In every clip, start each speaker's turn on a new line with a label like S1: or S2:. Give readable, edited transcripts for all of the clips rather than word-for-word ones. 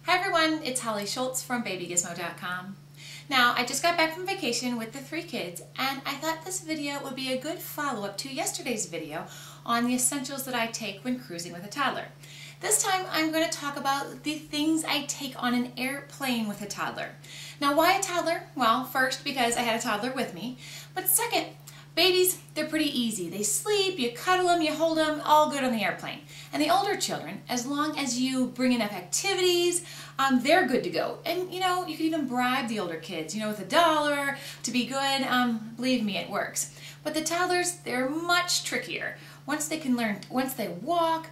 S1: Hi everyone, it's Holly Schultz from babygizmo.com. Now, I just got back from vacation with the 3 kids, and I thought this video would be a good follow-up to yesterday's video on the essentials that I take when cruising with a toddler. This time, I'm going to talk about the things I take on an airplane with a toddler. Now, why a toddler? Well, first, because I had a toddler with me, but second, babies, they're pretty easy. They sleep, you cuddle them, you hold them, all good on the airplane. And the older children, as long as you bring enough activities, they're good to go. And you know, you can even bribe the older kids, with $1 to be good. Believe me, it works. But the toddlers, they're much trickier. Once they walk,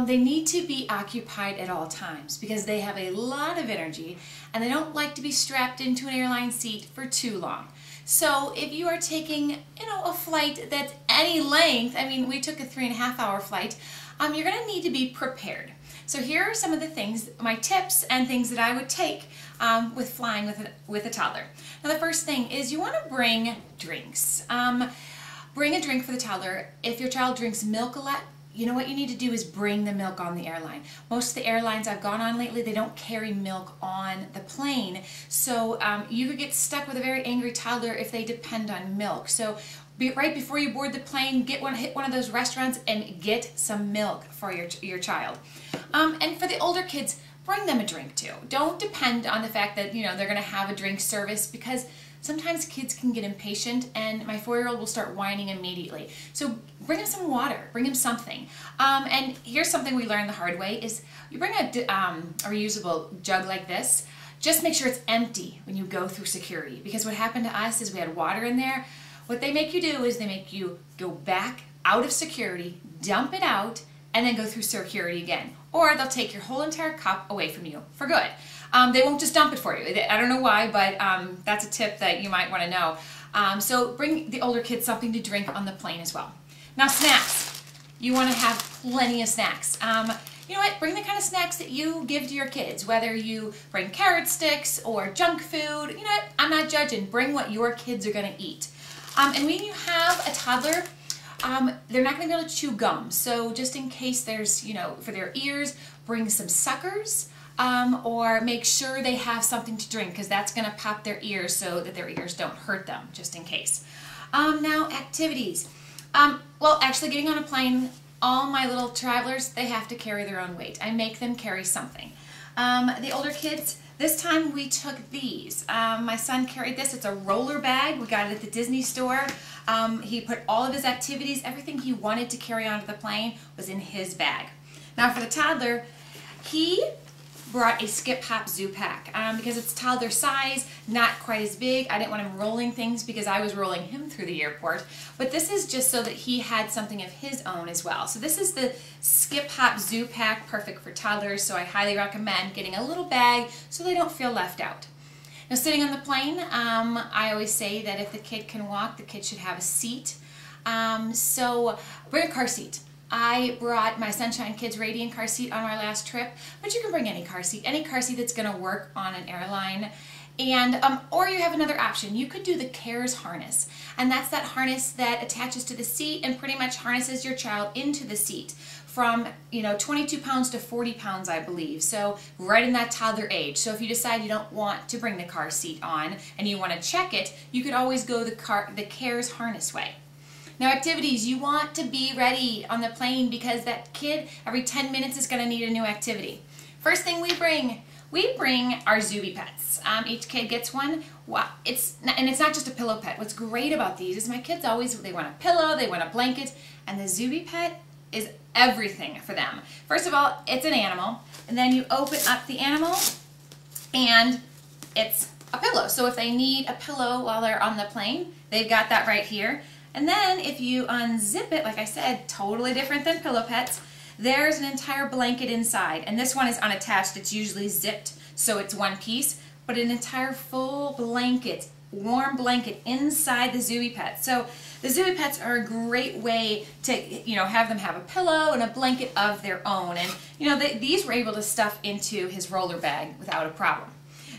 S1: they need to be occupied at all times because they have a lot of energy and they don't like to be strapped into an airline seat for too long. So if you are taking, a flight that's any length, we took a 3.5-hour flight, you're going to need to be prepared. So here are some of the things, my tips and things that I would take with flying with a toddler. Now the first thing is you want to bring drinks. Bring a drink for the toddler. If your child drinks milk a lot, what you need to do is bring the milk on the airline. Most of the airlines I've gone on lately, they don't carry milk on the plane. So you could get stuck with a very angry toddler if they depend on milk. So right before you board the plane, hit one of those restaurants and get some milk for your child. And for the older kids, bring them a drink too. Don't depend on the fact that they're going to have a drink service, because sometimes kids can get impatient and my 4-year-old will start whining immediately. So bring him some water, bring him something. And here's something we learned the hard way is you bring a reusable jug like this, just make sure it's empty when you go through security, because what happened to us is we had water in there. What they make you do is they make you go back out of security, dump it out, and then go through security again. Or they'll take your whole entire cup away from you for good. They won't just dump it for you. I don't know why, but that's a tip that you might want to know. So bring the older kids something to drink on the plane as well. Now snacks. You want to have plenty of snacks. You know what? Bring the kind of snacks that you give to your kids, whether you bring carrot sticks or junk food. You know what? I'm not judging. Bring what your kids are going to eat. And when you have a toddler, they're not going to be able to chew gum. So just in case there's, for their ears, bring some suckers. Or make sure they have something to drink, because that's going to pop their ears so that their ears don't hurt them, just in case. Now, activities. Well, actually, getting on a plane, all my little travelers, they have to carry their own weight. I make them carry something. The older kids, this time we took these. My son carried this. It's a roller bag. We got it at the Disney store. He put all of his activities, everything he wanted to carry onto the plane was in his bag. Now, for the toddler, he brought a Skip Hop Zoo pack because it's toddler size, not quite as big. I didn't want him rolling things because I was rolling him through the airport, but this is just so that he had something of his own as well. So this is the Skip Hop Zoo pack, perfect for toddlers, so I highly recommend getting a little bag so they don't feel left out. Now, sitting on the plane, I always say that if the kid can walk, the kid should have a seat. So bring a car seat. I brought my Sunshine Kids Radiant car seat on our last trip, but you can bring any car seat that's going to work on an airline. And or you have another option. You could do the CARES harness, and that's that harness that attaches to the seat and pretty much harnesses your child into the seat from 22 pounds to 40 pounds, I believe. So right in that toddler age. So if you decide you don't want to bring the car seat on and you want to check it, you could always go the CARES harness way. Now, activities, you want to be ready on the plane because that kid every 10 minutes is going to need a new activity. First thing we bring our Zuby pets. Each kid gets one. Wow, it's not just a pillow pet. What's great about these is my kids they want a pillow, they want a blanket, and the Zuby pet is everything for them. First of all, it's an animal, and then you open up the animal, and it's a pillow. So if they need a pillow while they're on the plane, they've got that right here. And then if you unzip it, like I said, totally different than pillow pets, there's an entire blanket inside. And this one is unattached. It's usually zipped, so it's one piece, but an entire full blanket, warm blanket inside the Zuby pet. So the Zuby pets are a great way to, have them have a pillow and a blanket of their own. And, these were able to stuff into his roller bag without a problem.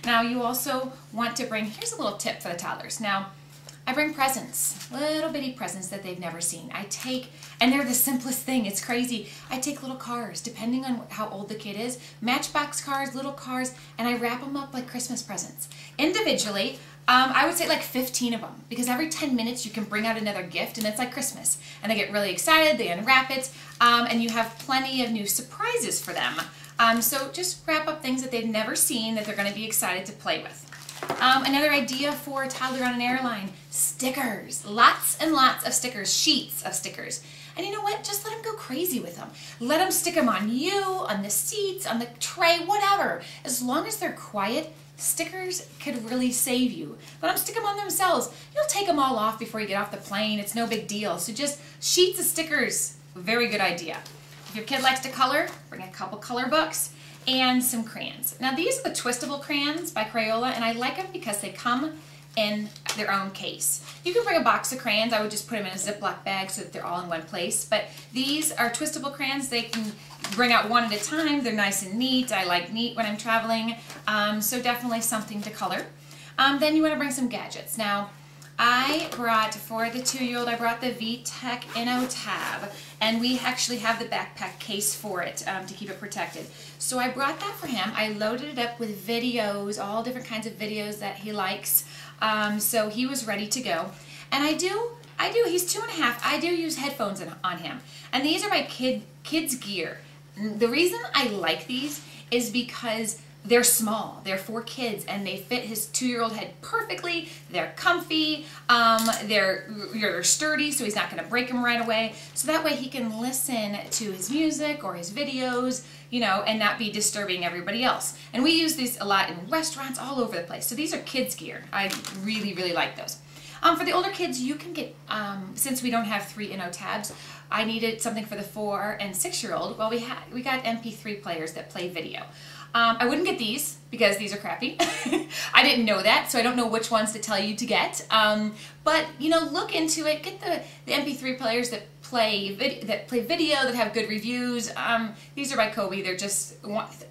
S1: Now, you also want to bring, here's a little tip for the toddlers. Now, I bring presents, little bitty presents that they've never seen. And they're the simplest thing, it's crazy. I take little cars, depending on how old the kid is, matchbox cars, little cars, and I wrap them up like Christmas presents. Individually, I would say like 15 of them, because every 10 minutes you can bring out another gift and it's like Christmas. And they get really excited, they unwrap it, and you have plenty of new surprises for them. So just wrap up things that they've never seen that they're going to be excited to play with. Another idea for a toddler on an airline, stickers. Lots and lots of stickers, sheets of stickers. And you know what? Just let them go crazy with them. Let them stick them on you, on the seats, on the tray, whatever. As long as they're quiet, stickers could really save you. Let them stick them on themselves. You'll take them all off before you get off the plane. It's no big deal. So just sheets of stickers, very good idea. If your kid likes to color, bring a couple color books and some crayons. Now these are the twistable crayons by Crayola, and I like them because they come in their own case. You can bring a box of crayons. I would just put them in a Ziploc bag so that they're all in one place. But these are twistable crayons. They can bring out one at a time. They're nice and neat. I like neat when I'm traveling. So definitely something to color. Then you want to bring some gadgets. Now, I brought, for the 2-year-old, I brought the VTech Inno Tab, and we actually have the backpack case for it to keep it protected. So I brought that for him. I loaded it up with videos, all different kinds of videos that he likes, so he was ready to go. And I do, he's 2.5, I do use headphones on him. And these are my kids' gear. The reason I like these is because they're small. They're for kids, and they fit his 2-year-old head perfectly. They're comfy. They're sturdy, so he's not going to break them right away. So that way he can listen to his music or his videos, you know, and not be disturbing everybody else. And we use these a lot in restaurants all over the place. So these are kids' gear. I really, really like those. For the older kids, you can get, since we don't have 3 Inno tabs, I needed something for the 4 and 6-year-old. Well, we got MP3 players that play video. I wouldn't get these because these are crappy. I didn't know that, so I don't know which ones to tell you to get. But you know, look into it. Get the MP3 players that play video, that have good reviews. These are by Kobe. They're just,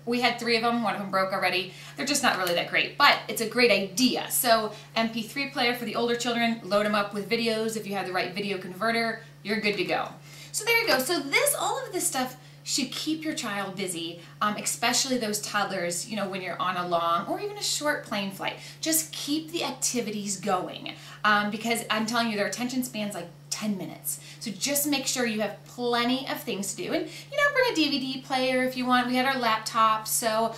S1: we had 3 of them. One of them broke already. They're just not really that great, but it's a great idea. So MP3 player for the older children. Load them up with videos. If you have the right video converter, you're good to go. So there you go. So all of this stuff should keep your child busy, especially those toddlers, you know, when you're on a long or even a short plane flight. Just keep the activities going, because I'm telling you, their attention span's like 10 minutes. So just make sure you have plenty of things to do. And, you know, bring a DVD player if you want. We had our laptops. So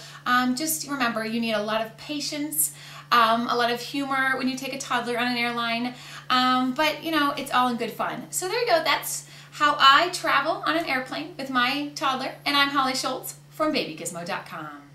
S1: just remember, you need a lot of patience, a lot of humor when you take a toddler on an airline. But, you know, it's all in good fun. So there you go. That's how I travel on an airplane with my toddler, and I'm Holly Schultz from BabyGizmo.com.